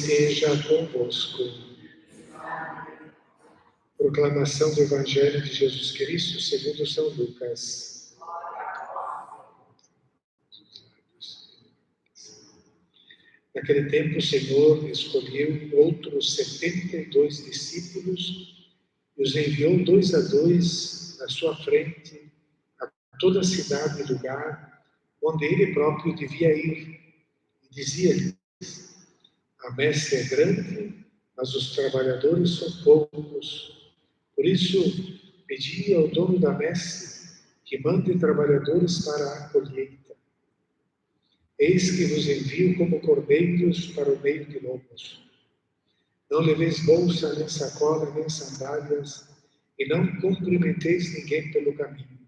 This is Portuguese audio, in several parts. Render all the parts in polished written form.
esteja convosco. Proclamação do Evangelho de Jesus Cristo segundo São Lucas. Naquele tempo, o Senhor escolheu outros 72 discípulos e os enviou 2 a 2 à sua frente a toda a cidade e lugar onde ele próprio devia ir. E dizia-lhes: a messe é grande, mas os trabalhadores são poucos. Por isso, pedi ao dono da messe que mande trabalhadores para a colheita. Eis que vos envio como cordeiros para o meio de lobos. Não leveis bolsa, nem sacola, nem sandálias, e não cumprimenteis ninguém pelo caminho.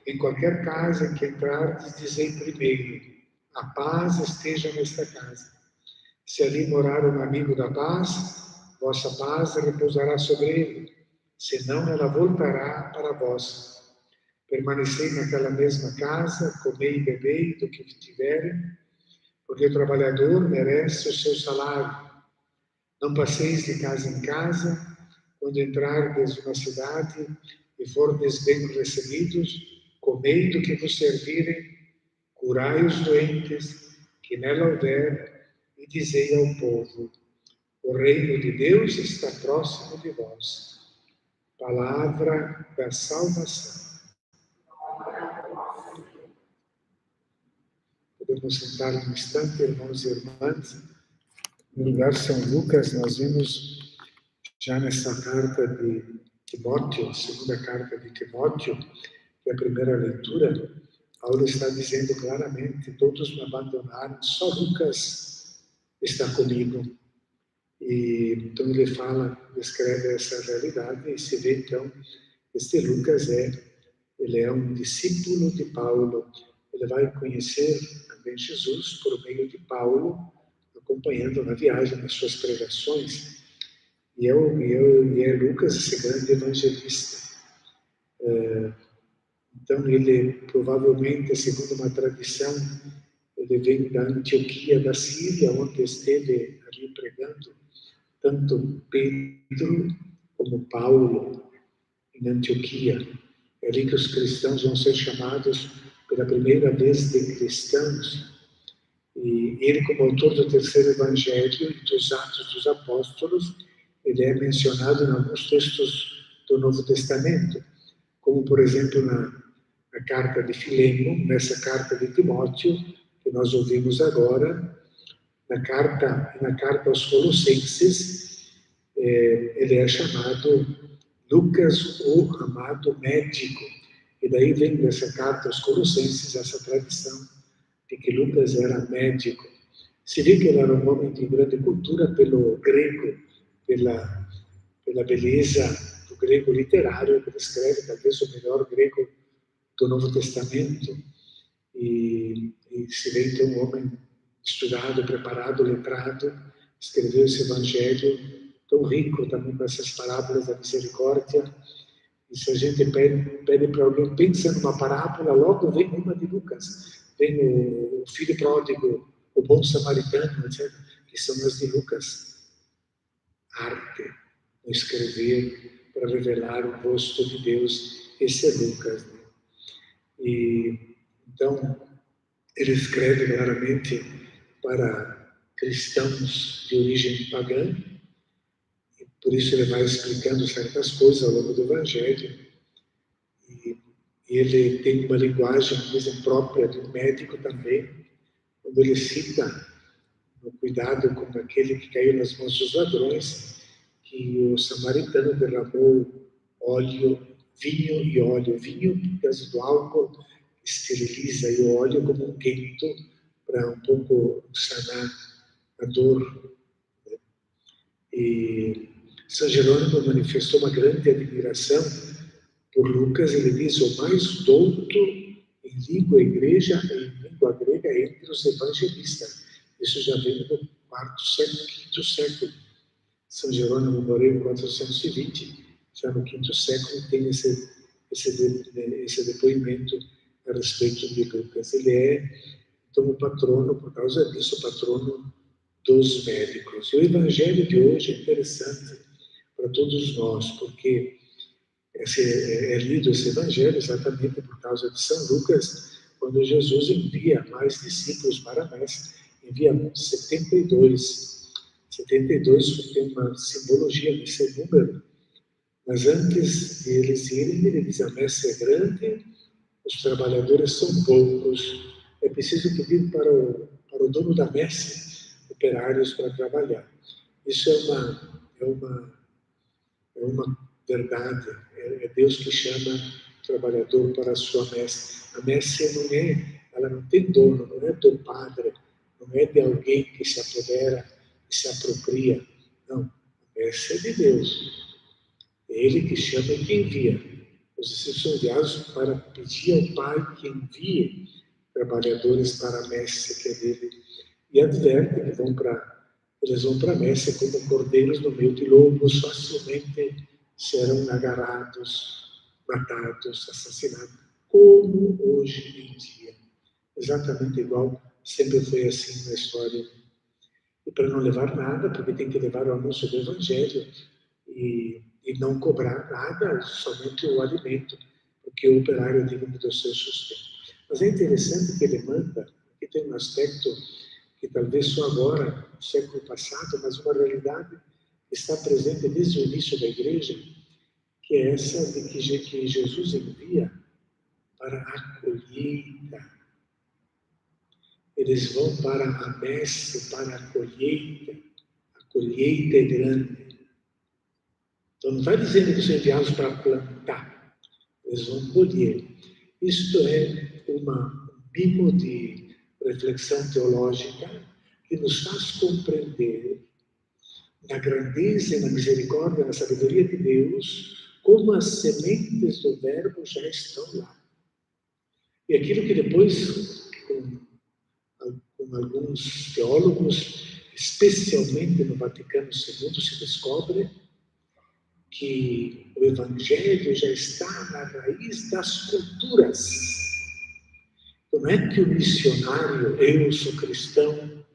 Em qualquer casa em que entrardes, dizei primeiro: a paz esteja nesta casa. Se ali morar um amigo da paz, vossa paz repousará sobre ele, senão ela voltará para vós. Permanecei naquela mesma casa, comei e bebei do que tiverem, porque o trabalhador merece o seu salário. Não passeis de casa em casa. Quando entrardes numa cidade e fordes bem recebidos, comei do que vos servirem, curai os doentes que nela houver, e dizei ao povo: o reino de Deus está próximo de vós. Palavra da salvação. Podemos sentar um instante, irmãos e irmãs. No lugar de São Lucas, nós vimos já nessa carta de Timóteo, a segunda carta de Timóteo, que é a primeira leitura, Paulo está dizendo claramente: todos me abandonaram, só Lucas está comigo. E então ele fala, descreve essa realidade e se vê então, este Lucas ele é um discípulo de Paulo. Ele vai conhecer também Jesus por meio de Paulo, acompanhando na viagem, nas suas pregações. E é Lucas esse grande evangelista. Então ele provavelmente, segundo uma tradição, ele vem da Antioquia da Síria, onde esteve ali pregando tanto Pedro como Paulo, em Antioquia. É ali que os cristãos vão ser chamados pela primeira vez de cristãos. E ele, como autor do terceiro evangelho e dos Atos dos Apóstolos, ele é mencionado em alguns textos do Novo Testamento, como, por exemplo, na carta de Filemo, nessa carta de Timóteo, que nós ouvimos agora, na carta aos Colossenses, ele é chamado Lucas, o amado médico. E daí vem dessa carta aos Colossenses essa tradição de que Lucas era médico. Se vê que ele era um homem de grande cultura pelo grego, pela beleza do grego literário, que descreve talvez o melhor grego do Novo Testamento. E se vê então um homem estudado, preparado, letrado, escreveu esse evangelho tão rico também com essas parábolas da misericórdia. E se a gente pede para alguém, pensa numa parábola, logo vem uma de Lucas. Vem o filho pródigo, o bom samaritano, etc., que são as de Lucas. Arte, no escrever, para revelar o rosto de Deus. Esse é Lucas. Né? E, então, ele escreve claramente para cristãos de origem pagã, e por isso ele vai explicando certas coisas ao longo do Evangelho. E ele tem uma linguagem própria de um médico também, quando ele cita no cuidado com aquele que caiu nas mãos dos ladrões, que o samaritano derramou vinho e óleo. Vinho, por causa do álcool, esteriliza, e o óleo como um guento para um pouco sanar a dor. E São Jerônimo manifestou uma grande admiração por Lucas. Ele diz: o mais douto em língua grega entre os evangelistas. Isso já vem do quinto século. São Jerônimo morreu em 420, já no quinto século tem esse depoimento a respeito de Lucas. Ele é, então, o patrono, por causa disso, o patrono dos médicos. E o evangelho de hoje é interessante para todos nós, porque é lido esse evangelho exatamente por causa de São Lucas, quando Jesus envia mais discípulos para a messe, envia 72. 72 tem uma simbologia nesse número, mas antes de eles irem, ele diz: a messe é grande, os trabalhadores são poucos, é preciso pedir para o dono da messe operários para trabalhar. Isso é uma verdade, é Deus que chama o trabalhador para a sua messe. A messe ela não tem dono, não é do padre, não é de alguém que se apodera, que se apropria. Não, a messe é de Deus. É Ele que chama e que envia. Os discípulos são enviados para pedir ao Pai que envie trabalhadores para a messe que é dele. E adverte que eles vão para a messe como cordeiros no meio de lobos, facilmente serão agarrados, matados, assassinados, como hoje em dia. Exatamente igual, sempre foi assim na história. E para não levar nada, porque tem que levar o anúncio do Evangelho e não cobrar nada, somente o alimento, porque o operário é digno do seu sustento. Mas é interessante que ele manda, que tem um aspecto que talvez só agora, no século passado, mas uma realidade que está presente desde o início da igreja, que é essa de que Jesus envia para a colheita. Eles vão para a messe, para a colheita. A colheita é grande. Então não vai dizendo que são enviados para plantar. Eles vão colher. Isto é um mimo de reflexão teológica que nos faz compreender na grandeza e na misericórdia, na sabedoria de Deus, como as sementes do verbo já estão lá. E aquilo que depois, com alguns teólogos, especialmente no Vaticano II, se descobre que o Evangelho já está na raiz das culturas. Como é que o missionário, eu sou cristão,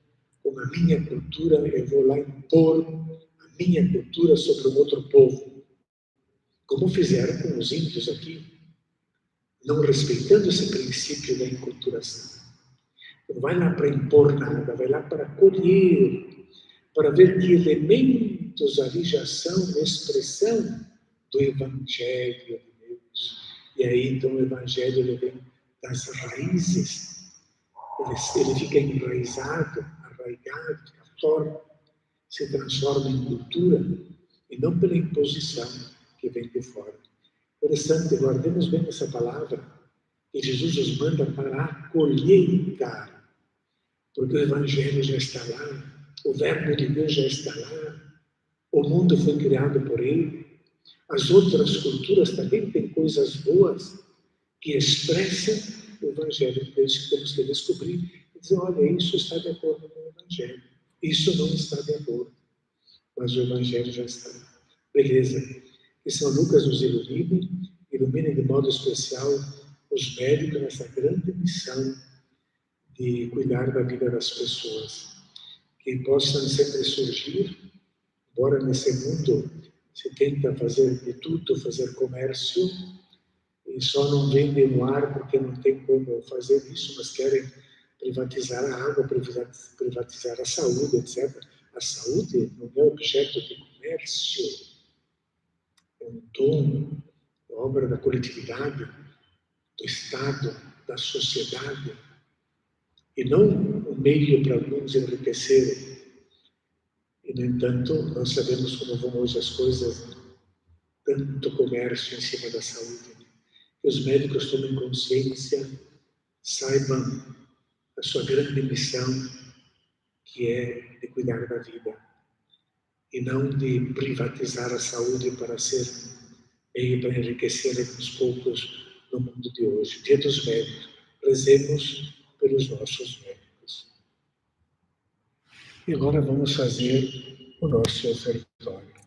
com a minha cultura, eu vou lá impor a minha cultura sobre um outro povo? Como fizeram com os índios aqui, não respeitando esse princípio da enculturação. Não vai lá para impor nada, vai lá para colher, para ver que elementos ali já são expressão do Evangelho de Deus. E aí, então, o Evangelho ele vem das raízes, ele fica enraizado, arraigado, fica forte, se transforma em cultura, e não pela imposição que vem de fora. Interessante, guardemos bem essa palavra, que Jesus nos manda para a colheita, porque o Evangelho já está lá, o Verbo de Deus já está lá, o mundo foi criado por Ele, as outras culturas também têm coisas boas que expressam o Evangelho de Deus, que temos que descobrir e dizer: olha, isso está de acordo com o Evangelho, isso não está de acordo, mas o Evangelho já está lá. Beleza. Que São Lucas nos ilumine de modo especial os médicos nessa grande missão de cuidar da vida das pessoas. Que possam sempre surgir, embora nesse mundo se tenta fazer de tudo, fazer comércio, e só não vendem no ar porque não tem como fazer isso, mas querem privatizar a água, privatizar a saúde, etc. A saúde não é objeto de comércio, é um dom, obra da coletividade, do Estado, da sociedade, e não um meio para alguns enriquecerem. E, no entanto, nós sabemos como vão hoje as coisas, tanto comércio em cima da saúde. Que os médicos tomem consciência, saibam a sua grande missão, que é de cuidar da vida, e não de privatizar a saúde para ser meio para enriquecer uns poucos no mundo de hoje. Dia dos médicos, rezemos pelos nossos médicos. E agora vamos fazer o nosso ofertório.